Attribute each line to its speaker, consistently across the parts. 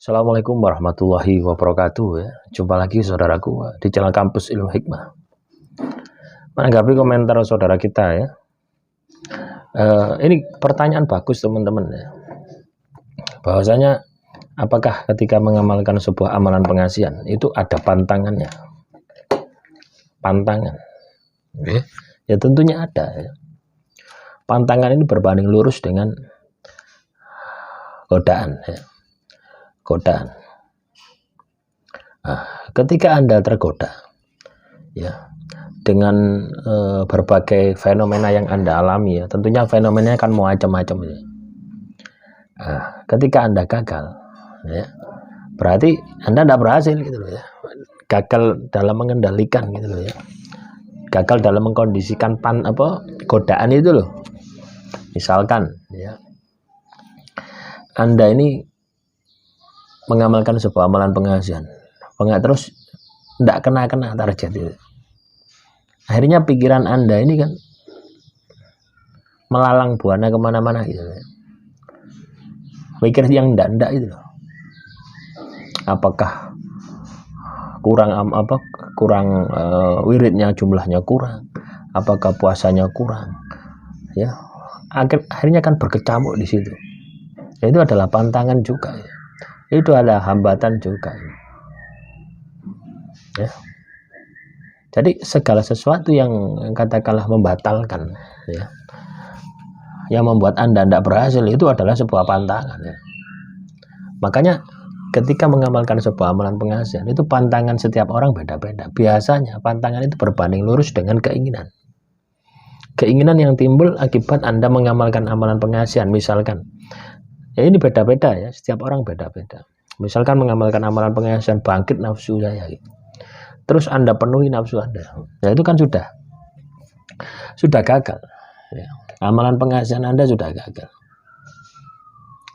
Speaker 1: Assalamualaikum warahmatullahi wabarakatuh ya. Jumpa lagi saudaraku di channel Kampus Ilmu Hikmah. Menanggapi komentar saudara kita ya. Ini pertanyaan bagus teman-teman ya. Bahwasanya apakah ketika mengamalkan sebuah amalan pengasihan itu ada pantangannya? Pantangan. Okay. Ya tentunya ada ya. Pantangan ini berbanding lurus dengan godaan ya. Godaan. Nah, ketika Anda tergoda ya dengan berbagai fenomena yang Anda alami ya, tentunya fenomenanya kan macam-macam ya. Nah, ketika Anda gagal ya, berarti Anda tidak berhasil gitu loh ya. Gagal dalam mengendalikan gitu loh ya. Gagal dalam mengkondisikan godaan itu loh. Misalkan ya, Anda ini mengamalkan sebuah amalan pengasihan, terus tidak kena target itu. Akhirnya pikiran Anda ini kan melalang buana kemana-mana gitu. Mikir yang ndak itu loh. Apakah kurang wiridnya jumlahnya kurang? Apakah puasanya kurang? Ya, akhirnya kan berkecamuk di situ. Itu adalah pantangan juga ya. Itu ada hambatan juga ya. Jadi segala sesuatu yang katakanlah membatalkan ya, yang membuat Anda tidak berhasil, itu adalah sebuah pantangan ya. Makanya ketika mengamalkan sebuah amalan pengasihan, itu pantangan setiap orang beda-beda. Biasanya pantangan itu berbanding lurus dengan keinginan yang timbul akibat Anda mengamalkan amalan pengasihan. Misalkan ya, ini beda-beda ya, setiap orang beda-beda. Misalkan mengamalkan amalan pengasihan, bangkit nafsu saya gitu. Terus Anda penuhi nafsu Anda, ya itu kan sudah gagal ya. Amalan pengasihan Anda sudah gagal.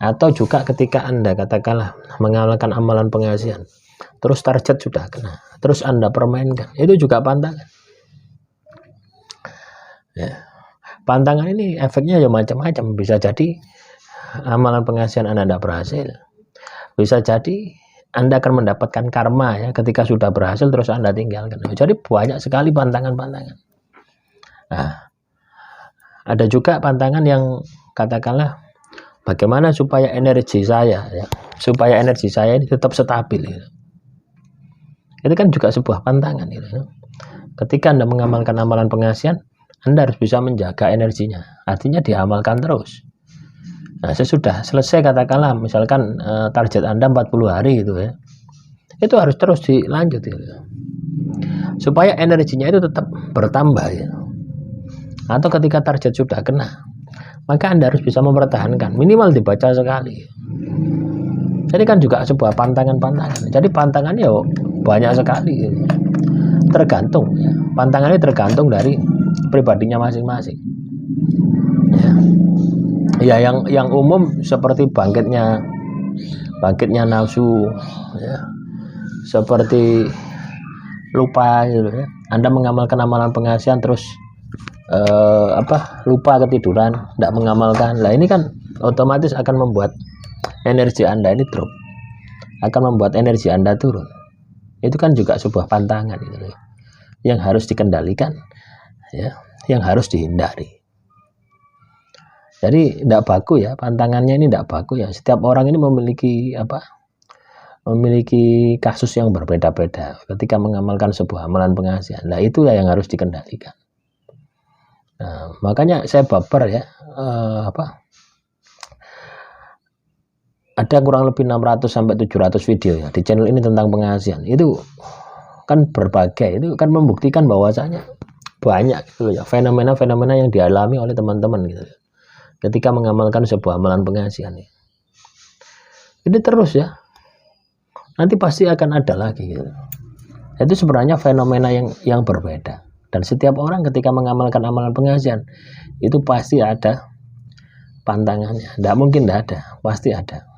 Speaker 1: Atau juga ketika Anda katakanlah mengamalkan amalan pengasihan, terus target sudah kena, terus Anda permainkan, itu juga pantangan ya. Pantangan ini efeknya ya macam-macam. Bisa jadi amalan pengasihan Anda tidak berhasil, bisa jadi Anda akan mendapatkan karma ya ketika sudah berhasil terus Anda tinggalkan. Jadi banyak sekali pantangan-pantangan. Nah, ada juga pantangan yang katakanlah bagaimana supaya energi saya ini tetap stabil ya. Itu kan juga sebuah pantangan ya. Ketika Anda mengamalkan amalan pengasihan, Anda harus bisa menjaga energinya. Artinya diamalkan terus. Nah, sesudah selesai katakanlah misalkan target Anda 40 hari gitu ya, itu harus terus dilanjut gitu, supaya energinya itu tetap bertambah ya. Atau ketika target sudah kena, maka Anda harus bisa mempertahankan, minimal dibaca sekali. Jadi kan juga sebuah pantangan-pantangan. Jadi pantangannya banyak sekali gitu. Tergantung ya. Pantangannya tergantung dari pribadinya masing-masing ya. Yang umum seperti bangkitnya nafsu ya, seperti lupa gitu ya. Anda mengamalkan amalan pengasihan terus lupa, ketiduran, tidak mengamalkan. Lah ini kan otomatis akan membuat energi Anda ini drop, akan membuat energi Anda turun. Itu kan juga sebuah pantangan gitu ya, yang harus dikendalikan ya, yang harus dihindari. Jadi tidak baku ya, pantangannya ini tidak baku ya. Setiap orang ini memiliki kasus yang berbeda-beda ketika mengamalkan sebuah amalan pengasihan. Nah, itulah yang harus dikendalikan. Nah, makanya saya baper ya, ada kurang lebih 600 sampai 700 video ya di channel ini tentang pengasihan. Itu kan berbagai, itu kan membuktikan bahwasanya banyak gitu ya fenomena-fenomena yang dialami oleh teman-teman gitu ketika mengamalkan sebuah amalan pengasihan. Ini terus ya, nanti pasti akan ada lagi gitu. Itu sebenarnya fenomena yang berbeda, dan setiap orang ketika mengamalkan amalan pengasihan itu pasti ada pantangannya. Tidak mungkin tidak ada, pasti ada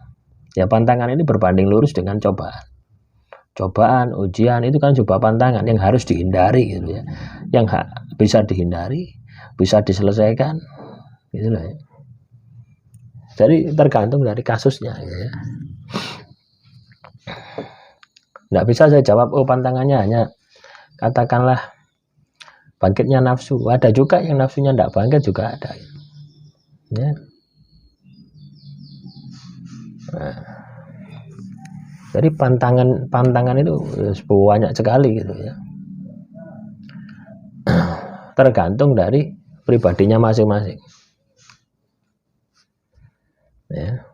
Speaker 1: ya. Pantangan ini berbanding lurus dengan cobaan, ujian. Itu kan sebuah pantangan yang harus dihindari gitu ya, yang bisa dihindari, bisa diselesaikan gitu loh ya. Jadi tergantung dari kasusnya ya. Nggak bisa saya jawab, oh pantangannya hanya katakanlah bangkitnya nafsu. Ada juga yang nafsunya nggak bangkit juga ada. Ya. Nah, jadi pantangan itu banyak sekali gitu ya. Tergantung dari pribadinya masing-masing. Ya.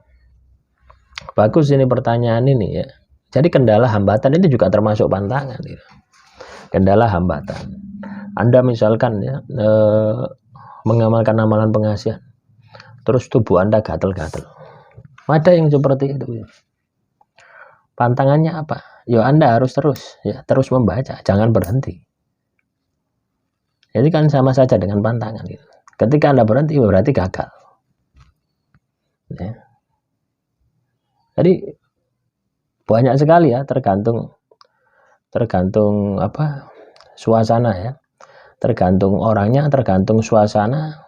Speaker 1: Bagus ini pertanyaan ini ya. Jadi kendala hambatan itu juga termasuk pantangan. Ya. Kendala hambatan. Anda misalkan ya mengamalkan amalan pengasihan, terus tubuh Anda gatel-gatel. Ada yang seperti itu. Ya. Pantangannya apa? Ya Anda harus terus membaca, jangan berhenti. Jadi kan sama saja dengan pantangan. Gitu. Ketika Anda berhenti berarti gagal. Ya. Jadi banyak sekali ya, tergantung apa suasana ya, tergantung orangnya, tergantung suasana.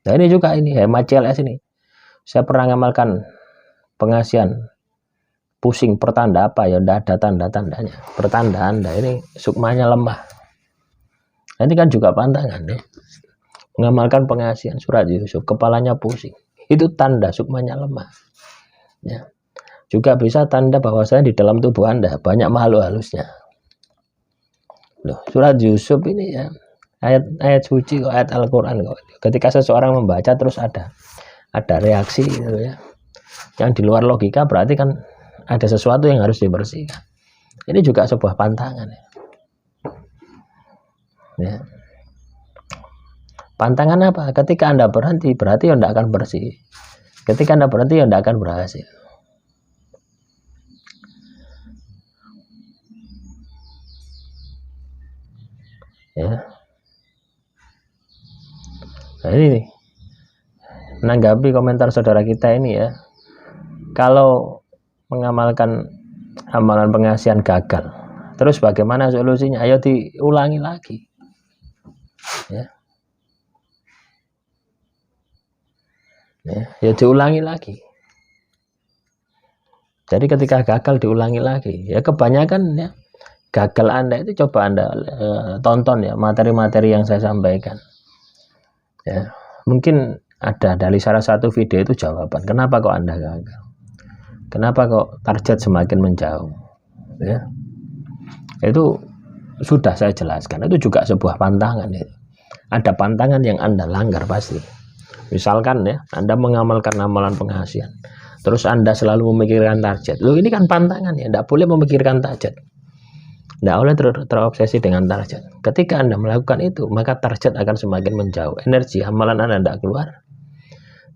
Speaker 1: Nah ini juga ini hemat CLS ini. Saya pernah ngamalkan pengasihan pusing pertanda apa ya, tidak ada tanda-tandanya. Pertanda Anda ini sukmanya lemah. Nah, ini kan juga pantangan ya. Mengamalkan pengasihan surat Yusuf, kepalanya pusing. Itu tanda sukmanya lemah. Ya. Juga bisa tanda bahwasanya di dalam tubuh Anda banyak makhluk halusnya. Loh, surat Yusuf ini ya ayat suci, ayat Al-Qur'an kok. Ketika seseorang membaca terus ada reaksi gitu ya. Yang di luar logika berarti kan ada sesuatu yang harus dibersihkan. Ini juga sebuah pantangan ya. Ya. Pantangan apa? Ketika Anda berhenti berarti Anda akan bersih. Ketika Anda berhenti Anda akan berhasil. Ya. Nah ini nih, menanggapi komentar saudara kita ini ya, kalau mengamalkan amalan pengasihan gagal, terus bagaimana solusinya? Ayo diulangi lagi. Ya. Ya diulangi lagi. Jadi ketika gagal diulangi lagi. Ya kebanyakan ya gagal Anda itu coba Anda tonton ya materi-materi yang saya sampaikan. Ya, mungkin ada dari salah satu video itu jawaban kenapa kok Anda gagal. Kenapa kok target semakin menjauh. Ya. Itu sudah saya jelaskan. Itu juga sebuah pantangan itu. Ada pantangan yang Anda langgar pasti. Misalkan ya, Anda mengamalkan amalan pengasihan. Terus Anda selalu memikirkan target. Loh ini kan pantangan ya, Anda boleh memikirkan target. Tidak boleh terobsesi dengan target. Ketika Anda melakukan itu, maka target akan semakin menjauh. Energi amalan Anda tidak keluar.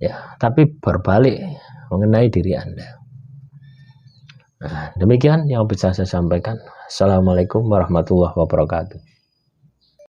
Speaker 1: Ya, tapi berbalik mengenai diri Anda. Nah, demikian yang bisa saya sampaikan. Assalamualaikum warahmatullahi wabarakatuh.